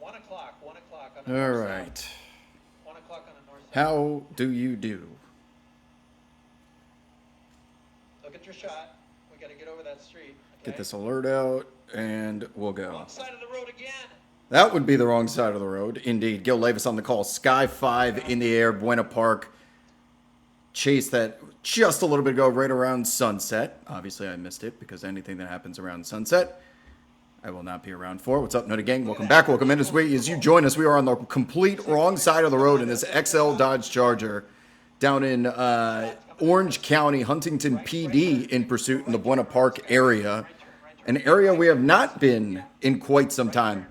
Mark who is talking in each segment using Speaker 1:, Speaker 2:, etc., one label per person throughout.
Speaker 1: 1 o'clock on the
Speaker 2: All
Speaker 1: north
Speaker 2: right.
Speaker 1: side. 1 o'clock on the north side.
Speaker 2: How do you do?
Speaker 1: Look at your shot. We got to get over that street. Okay?
Speaker 2: Get this alert out, and we'll go.
Speaker 1: Wrong side of the road again.
Speaker 2: That would be the wrong side of the road, indeed. Gil Levis on the call. Sky 5 in the air, Buena Park. Chase that just a little bit ago, right around sunset. Obviously, I missed it because anything that happens around sunset, I will not be around for. What's up, Nutty Gang? Welcome back. Welcome in. As you join us, we are on the complete wrong side of the road in this XL Dodge Charger down in Orange County, Huntington PD, in pursuit in the Buena Park area. An area we have not been in quite some time.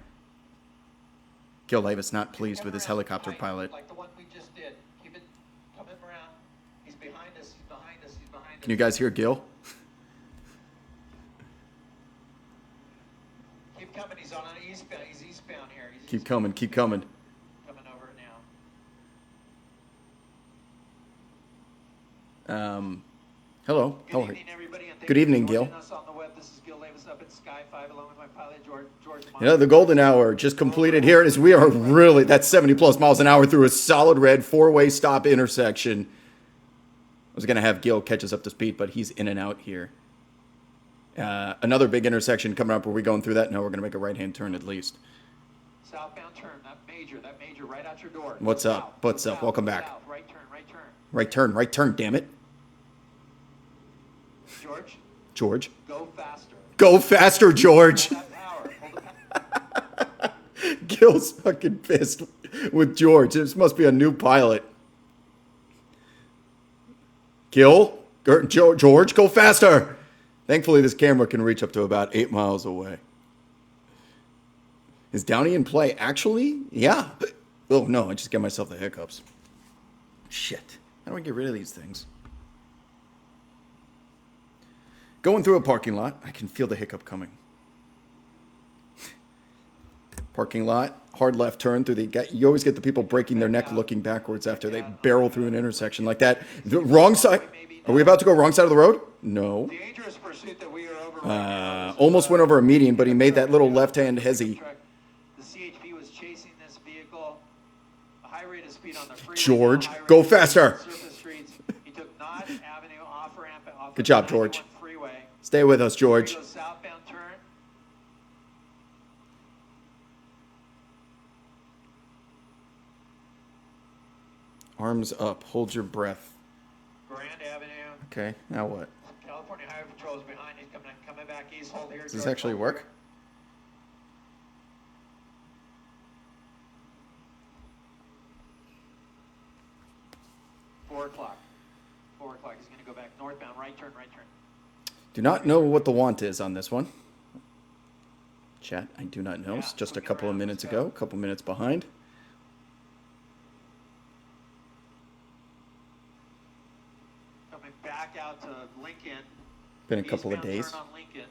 Speaker 2: Gil Levis not pleased with his helicopter pilot.
Speaker 1: Like the one we just did. Keep it coming around. He's behind us. He's behind us. He's behind us.
Speaker 2: Can you guys hear Gil?
Speaker 1: Keep coming. He's on an eastbound. He's eastbound here. He's
Speaker 2: Keep coming, keep coming.
Speaker 1: coming over it now.
Speaker 2: Hello.
Speaker 1: Good
Speaker 2: How are you?
Speaker 1: evening, everybody, and thank
Speaker 2: Good
Speaker 1: you for
Speaker 2: evening,
Speaker 1: joining
Speaker 2: Gil.
Speaker 1: us on the web. This is Gil Levis up at Sky 5 along with my pilot, George
Speaker 2: You know, the golden hour just completed here as we are really, that's 70 plus miles an hour through a solid red four-way stop intersection. I was going to have Gil catch us up to speed, but he's in and out here. Another big intersection coming up. Are we going through that? No, we're going to make a right-hand turn at least.
Speaker 1: Southbound turn, that major, right out your door.
Speaker 2: What's
Speaker 1: Go
Speaker 2: up?
Speaker 1: south,
Speaker 2: What's
Speaker 1: go
Speaker 2: up?
Speaker 1: south,
Speaker 2: Welcome
Speaker 1: go
Speaker 2: back.
Speaker 1: south. Right turn, right turn.
Speaker 2: Right turn, damn it.
Speaker 1: George,
Speaker 2: George.
Speaker 1: go faster.
Speaker 2: Go faster, George.
Speaker 1: Hold that power. Hold the power.
Speaker 2: Gil's fucking pissed with George. This must be a new pilot. Gil? George, go faster. Thankfully, this camera can reach up to about 8 miles away. Is Downey in play? Actually, yeah. Oh, no, I just get myself the hiccups. Shit. How do I get rid of these things? Going through a parking lot, I can feel the hiccup coming. Parking lot, hard left turn through the... You always get the people breaking their neck looking backwards after they barrel through an intersection like that. The wrong side... Are we about to go wrong side of the road? No.
Speaker 1: Dangerous pursuit that we are over right now.
Speaker 2: Almost went over a median, but he made that little left-hand hezzy.
Speaker 1: The CHP was chasing this vehicle. A high rate of speed on the freeway.
Speaker 2: George,
Speaker 1: high rate
Speaker 2: go
Speaker 1: of speed on
Speaker 2: faster.
Speaker 1: surface streets. He took Knott Avenue off ramp off
Speaker 2: Good
Speaker 1: of
Speaker 2: job,
Speaker 1: the
Speaker 2: George.
Speaker 1: 91 freeway.
Speaker 2: Stay with us, George.
Speaker 1: He goes southbound turn.
Speaker 2: Arms up. Hold your breath.
Speaker 1: Grand Avenue.
Speaker 2: Okay, now what?
Speaker 1: California Highway Patrol is behind. He's coming back east. Hold here.
Speaker 2: Does this
Speaker 1: George,
Speaker 2: actually
Speaker 1: hold
Speaker 2: work?
Speaker 1: here. 4 o'clock. 4 o'clock. He's going to go back northbound. Right turn, right turn.
Speaker 2: Do not know what the want is on this one. Chat, I do not know. It's just a couple of minutes ago. A couple minutes behind.
Speaker 1: Coming back out to Lincoln.
Speaker 2: Been a couple of
Speaker 1: Eastbound
Speaker 2: days.
Speaker 1: Turn on Lincoln.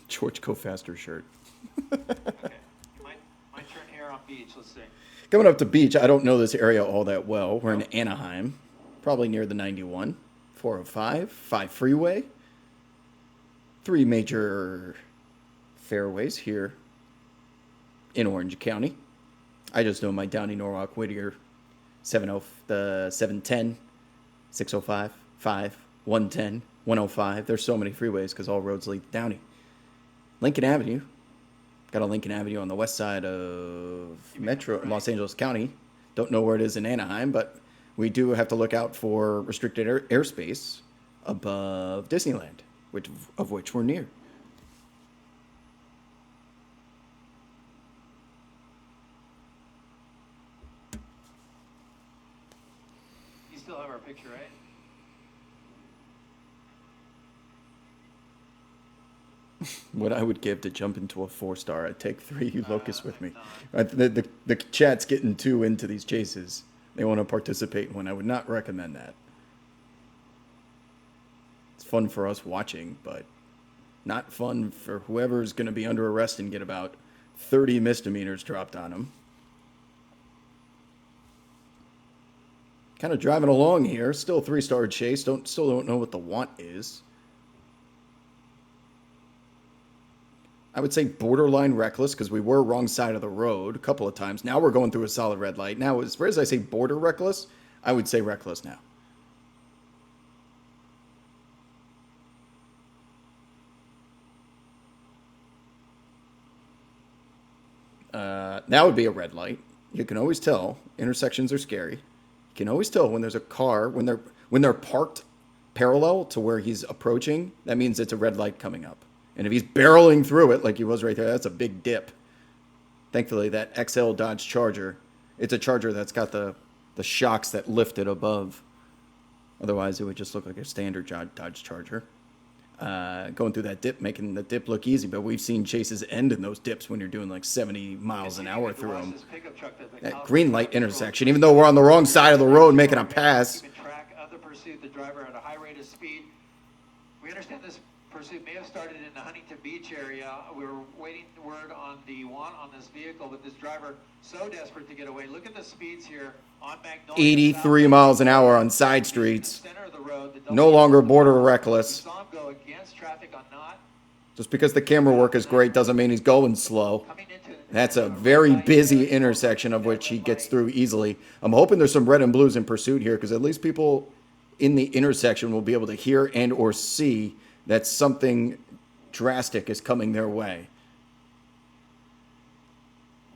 Speaker 2: George, go faster shirt.
Speaker 1: Okay. My turn here on beach. Let's see.
Speaker 2: Coming up to beach, I don't know this area all that well. We're in Anaheim, probably near the 91, 405, 5 freeway. 3 major fairways here in Orange County. I just know my Downey, Norwalk, Whittier, 70, the 710, 605, 5, 110, 105. There's so many freeways because all roads lead to Downey. Lincoln Avenue. Got a Lincoln Avenue on the west side of Metro, Los Angeles County. Don't know where it is in Anaheim, but we do have to look out for restricted airspace above Disneyland, of which we're near.
Speaker 1: You still have our picture, right?
Speaker 2: What I would give to jump into a 4-star. I'd take 3 locusts with me. The chat's getting too into these chases. They want to participate when I would not recommend that. It's fun for us watching, but not fun for whoever's going to be under arrest and get about 30 misdemeanors dropped on them. Kind of driving along here. Still 3-star chase. Still don't know what the want is. I would say borderline reckless because we were wrong side of the road a couple of times. Now we're going through a solid red light. Now, as far as I say border reckless, I would say reckless now. That would be a red light. You can always tell intersections are scary. You can always tell when there's a car when they're parked parallel to where he's approaching. That means it's a red light coming up. And if he's barreling through it like he was right there, that's a big dip. Thankfully, that XL Dodge Charger, it's a Charger that's got the shocks that lift it above. Otherwise, it would just look like a standard Dodge Charger. Going through that dip, making the dip look easy, but we've seen chases end in those dips when you're doing like 70 miles an hour through them. That green light intersection, even though we're on the wrong side of the road making a pass.
Speaker 1: Track of the pursuit, the driver at a high rate of speed. We understand this pursuit may have started in the Huntington Beach area. We were waiting word on the want on this vehicle, but this driver so desperate to get away. Look at the speeds here on Magnolia.
Speaker 2: 83 miles an hour on side streets.
Speaker 1: Center of the road.
Speaker 2: No longer border reckless.
Speaker 1: Saw him go against traffic on Knott.
Speaker 2: Just because the camera work is great doesn't mean he's going slow. That's a very busy intersection of which he gets through easily. I'm hoping there's some red and blues in pursuit here because at least people in the intersection will be able to hear and or see that something drastic is coming their way.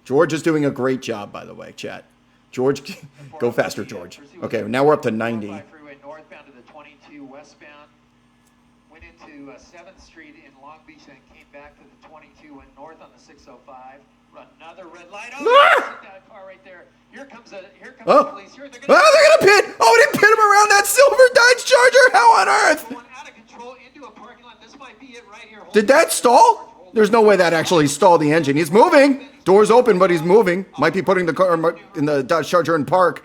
Speaker 2: George is doing a great job, by the way, chat. George, go faster, George. Okay, now we're up to 90.
Speaker 1: Freeway northbound to the 22 westbound. Went into 7th Street in Long Beach and came back to the 22, went north on the 605. Another red light. Oh, that car right there. Here comes the police. Here they're
Speaker 2: gonna pit. Oh, they pit him around that silver Dodge Charger. How on earth?
Speaker 1: Going out of control into a parking lot. This might be it right here.
Speaker 2: Did that stall? There's no way that actually stalled the engine. He's moving. Doors open, but he's moving. Might be putting the car in the Dodge Charger in park.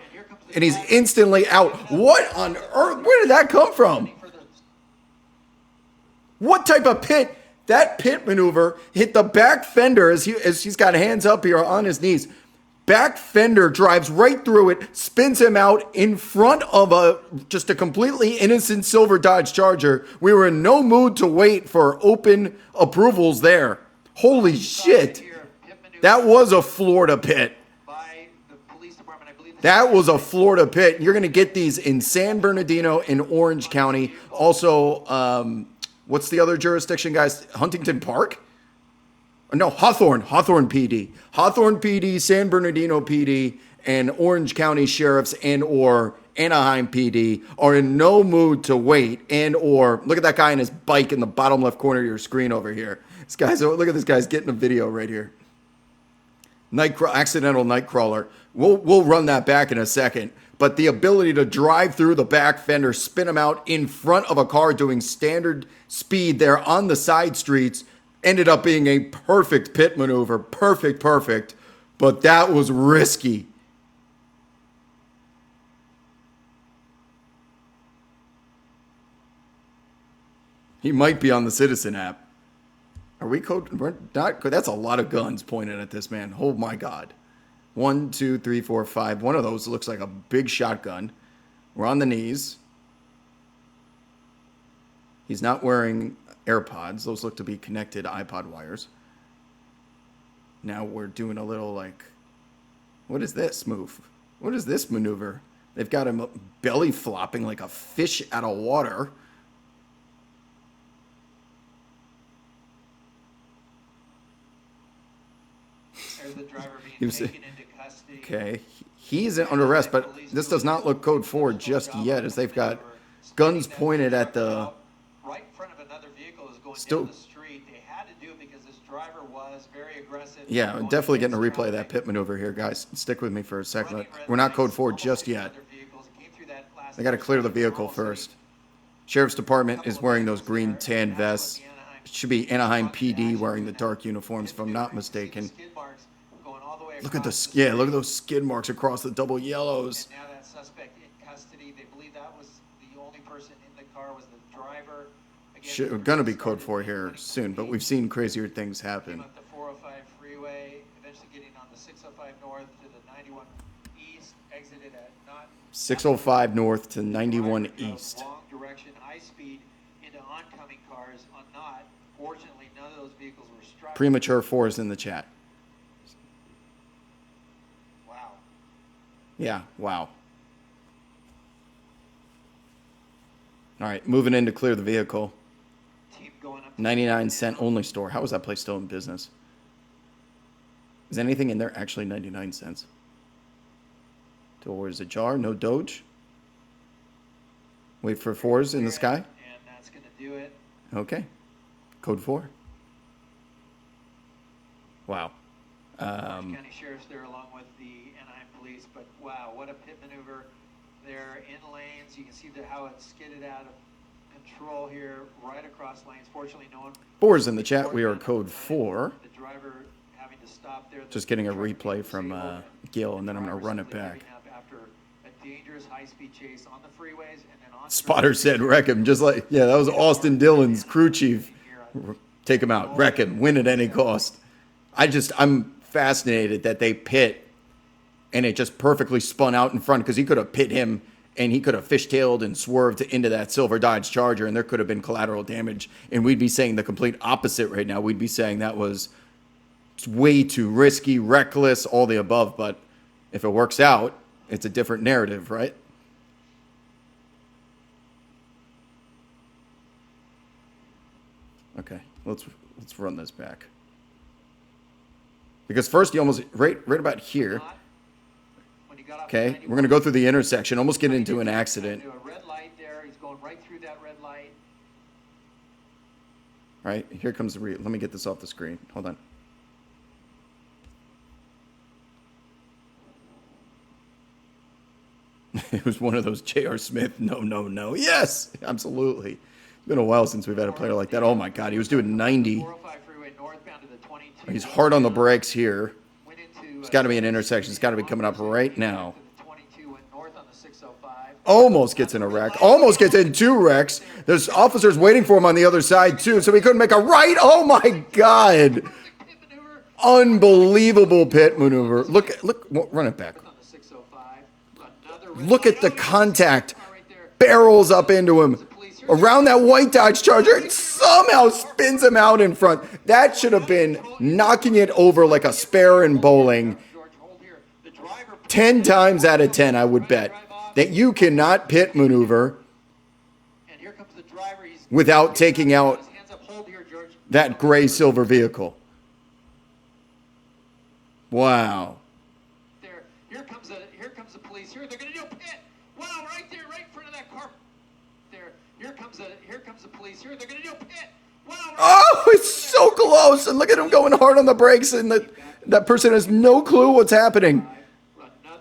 Speaker 2: And he's instantly out. What on earth? Where did that come from? What type of pit? That pit maneuver hit the back fender as he's got hands up here on his knees. Back fender drives right through it, spins him out in front of just a completely innocent silver Dodge Charger. We were in no mood to wait for open approvals there. Holy shit. That was a Florida pit. That was a Florida pit. You're going to get these in San Bernardino in Orange County. Also, what's the other jurisdiction, guys? Huntington Park? No, Hawthorne PD. Hawthorne PD, San Bernardino PD, and Orange County Sheriffs and or Anaheim PD are in no mood to wait and or look at that guy on his bike in the bottom left corner of your screen over here. Look at this guy's getting a video right here. Accidental night crawler. We'll run that back in a second. But the ability to drive through the back fender, spin him out in front of a car doing standard speed there on the side streets ended up being a perfect pit maneuver. Perfect. But that was risky. He might be on the Citizen app. Are we code? We're not. That's a lot of guns pointed at this man. Oh my God. 1, 2, 3, 4, 5. One of those looks like a big shotgun. We're on the knees. He's not wearing AirPods. Those look to be connected iPod wires. Now we're doing a little like, what is this move? What is this maneuver? They've got him belly flopping like a fish out of water.
Speaker 1: There's the driver being taken into custody.
Speaker 2: Okay, he's under arrest, but this does not look code 4 just yet, as they've got guns pointed at the.
Speaker 1: Right in front of another vehicle is going down the street. They had to do it because this driver was very aggressive. Yeah,
Speaker 2: I'm definitely getting a replay of that pit maneuver here, guys. Stick with me for a second. We're not code 4 just yet. They got to clear the vehicle first. Sheriff's Department is wearing those green tan vests. It should be Anaheim PD wearing the dark uniforms, if I'm not mistaken. Look at look at those skid marks across the double yellows.
Speaker 1: And now that suspect in custody. They believe that was the only person in the car was the driver.
Speaker 2: We're gonna be code 4 here soon, but we've seen crazier things happen.
Speaker 1: Up the 405 freeway, eventually getting on the 605 north to the 91 east, exited at not
Speaker 2: 605 north to 91 east.
Speaker 1: Long direction, high speed into oncoming cars on not Fortunately, none of those vehicles were struck.
Speaker 2: Premature 4s in the chat.
Speaker 1: Wow.
Speaker 2: Yeah, wow. All right, moving in to clear the vehicle.
Speaker 1: Team going up.
Speaker 2: 99-cent only store. How is that place still in business? Is anything in there actually 99 cents? Doors ajar, no Doge. Wait for 4s in the sky.
Speaker 1: And that's going to do it.
Speaker 2: Okay. Code 4. Wow.
Speaker 1: County Sheriff's there along with the Anaheim Police, but wow, what a pit maneuver. They're in lanes. You can see how it skidded out of control here, right across lanes. Fortunately, no one.
Speaker 2: 4's in the chat. We are code 4.
Speaker 1: The driver having to stop there.
Speaker 2: Just getting a replay from Gil, and then I'm going to run it back.
Speaker 1: After a dangerous high-speed chase on the freeways and then on.
Speaker 2: Spotter said, wreck him. Just like, yeah, that was Austin Dillon's crew chief. Take him out. Wreck him. Win at any cost. I'm fascinated that they pit and it just perfectly spun out in front because he could have pit him and he could have fishtailed and swerved into that silver Dodge Charger and there could have been collateral damage. And we'd be saying the complete opposite right now. We'd be saying that was way too risky, reckless, all the above. But if it works out, it's a different narrative, right? Okay, let's run this back. Because first you almost right about here. Okay, we're gonna go through the intersection, almost get into an accident.
Speaker 1: A red light there. He's going right through that red light.
Speaker 2: All right, here comes the let me get this off the screen. Hold on. It was one of those J.R. Smith. No. Yes, absolutely. It's been a while since we've had a player like that. Oh my God, he was doing 90.
Speaker 1: 405 freeway northbound to the 22.
Speaker 2: He's hard on the brakes here. It's got to be an intersection. It's got to be coming up right now. Almost gets in a wreck. Almost gets in 2 wrecks. There's officers waiting for him on the other side too, so he couldn't make a right. Oh my God! Unbelievable pit maneuver. Look, run it back. Look at the contact. Barrels up into him. Around that white Dodge Charger, and somehow spins him out in front. That should have been knocking it over like a spare in bowling. 10 times out of 10, I would bet that you cannot pit maneuver without taking out that gray silver vehicle. Wow.
Speaker 1: Here comes the police. Here they're going to do a pit. Wow, right there, right in front of that car. There. Here comes the police. Here they're going to do a pit. Wow.
Speaker 2: Oh, it's so close. And look at him going hard on the brakes, and that person has no clue what's happening.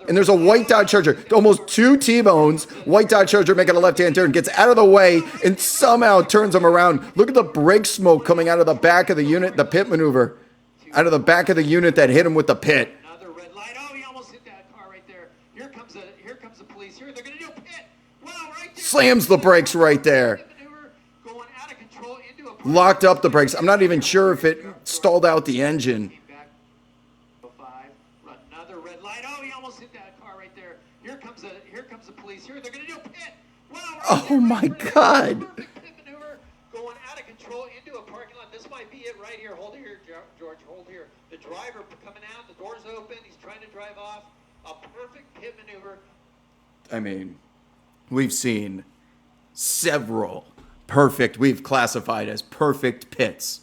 Speaker 2: And there's a white Dodge Charger, almost 2 T-bones. White Dodge Charger making a left-hand turn, gets out of the way, and somehow turns him around. Look at the brake smoke coming out of the back of the unit, the pit maneuver. Out of the back of the unit that hit him with the pit.
Speaker 1: Another red light. Oh, he almost hit that car right there. Here comes the police. Here they're going to do a pit. Wow, right there.
Speaker 2: Slams the brakes right there.
Speaker 1: Going out of control into a
Speaker 2: Locked up the brakes. I'm not even sure if it stalled out the engine.
Speaker 1: Another red light. Oh, he almost hit that car right there. Here comes the police. Here they're going to do a pit. Wow, right
Speaker 2: Oh my God.
Speaker 1: Perfect pit maneuver. Going out of control into a parking lot. This might be it right here. Hold it here, George. Hold here. The driver coming out. The door's open. He's trying to drive off. A perfect pit maneuver.
Speaker 2: I mean, we've seen several we've classified as perfect pits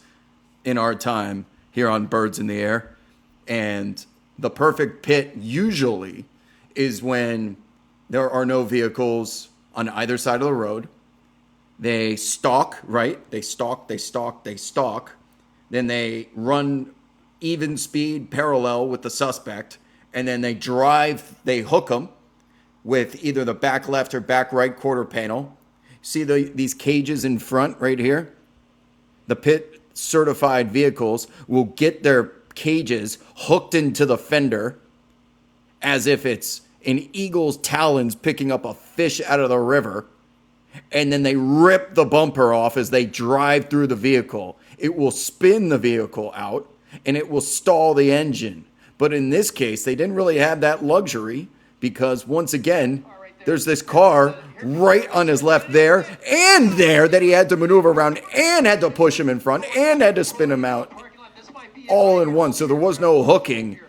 Speaker 2: in our time here on Birds in the Air. And the perfect pit usually is when there are no vehicles on either side of the road. They stalk, right? They stalk. Then they run even speed parallel with the suspect. And then they hook them with either the back left or back right quarter panel. See these cages in front right here? The pit certified vehicles will get their cages hooked into the fender as if it's an eagle's talons picking up a fish out of the river. And then they rip the bumper off as they drive through the vehicle. It will spin the vehicle out and it will stall the engine. But in this case, they didn't really have that luxury because once again, there's this car right on his left there and there that he had to maneuver around and had to push him in front and had to spin him out all in one. So there was no hooking,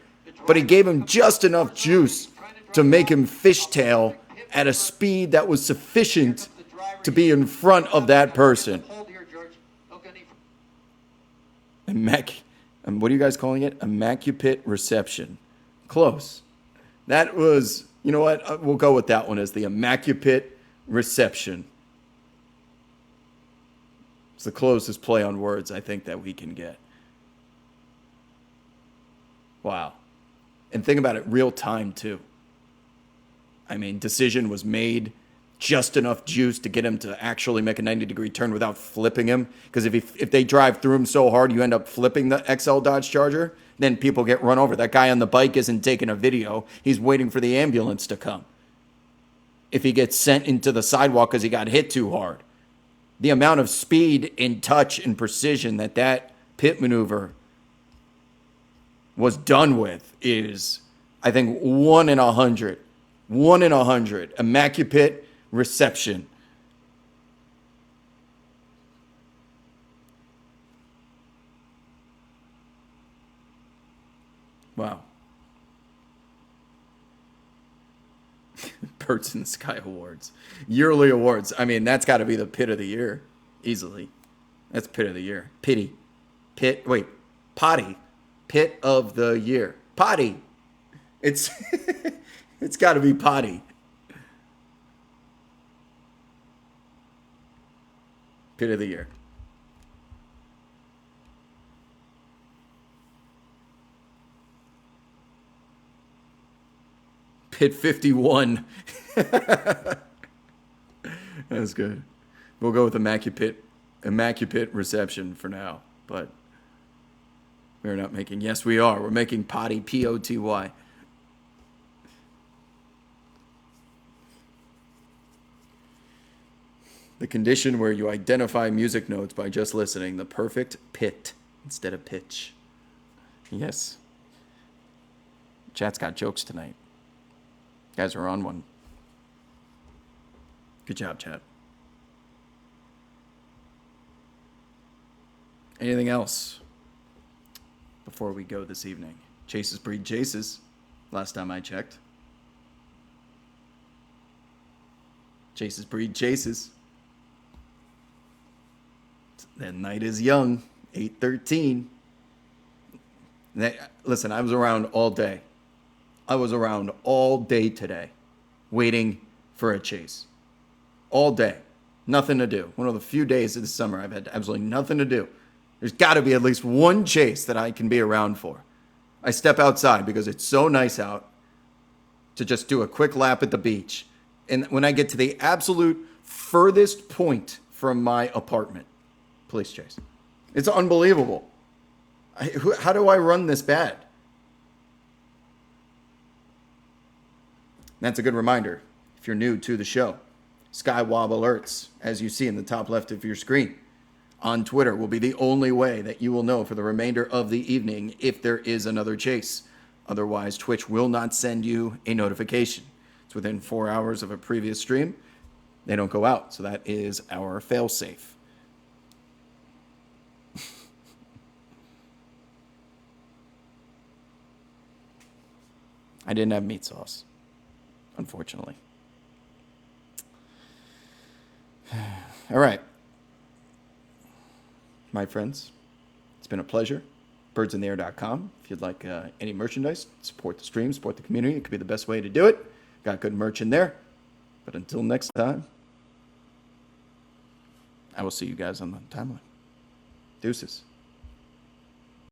Speaker 2: but he gave him just enough juice to make him fishtail at a speed that was sufficient to be in front of that person. What are you guys calling it? Immaculate reception. Close. That was, you know what? We'll go with that one as the immaculate reception. It's the closest play on words I think that we can get. Wow. And think about it, real time too. I mean, decision was made, just enough juice to get him to actually make a 90-degree turn without flipping him. Because if they drive through him so hard, you end up flipping the XL Dodge Charger, then people get run over. That guy on the bike isn't taking a video. He's waiting for the ambulance to come. If he gets sent into the sidewalk because he got hit too hard. The amount of speed and touch and precision that pit maneuver was done with is, I think, 1 in 100. 1 in 100. Immaculate reception. Wow. Birds in the Sky Awards. Yearly awards. I mean, that's got to be the pit of the year. Easily. That's pit of the year. Potty. Pit of the year. Potty. It's it's got to be potty. Pit of the year. Pit 51. That's good. We'll go with immaculate reception for now, but we're not making, yes we are, we're making potty, P-O-T-Y. The condition where you identify music notes by just listening, the perfect pit instead of pitch. Yes. Chat's got jokes tonight. You guys are on one. Good job, chat. Anything else before we go this evening? Chases breed chases, last time I checked. Chases breed chases. The night is young, 8:13. Listen, I was around all day. I was around all day today, waiting for a chase. All day. Nothing to do. One of the few days of the summer I've had absolutely nothing to do. There's got to be at least one chase that I can be around for. I step outside because it's so nice out to just do a quick lap at the beach. And when I get to the absolute furthest point from my apartment, police chase. It's unbelievable. How do I run this bad? That's a good reminder. If you're new to the show, Skywob alerts, as you see in the top left of your screen, on Twitter will be the only way that you will know for the remainder of the evening if there is another chase. Otherwise, Twitch will not send you a notification. It's within 4 hours of a previous stream. They don't go out. So that is our fail-safe. I didn't have meat sauce, unfortunately. All right. My friends, it's been a pleasure. Birdsintheair.com. If you'd like any merchandise, support the stream, support the community. It could be the best way to do it. Got good merch in there. But until next time, I will see you guys on the timeline. Deuces.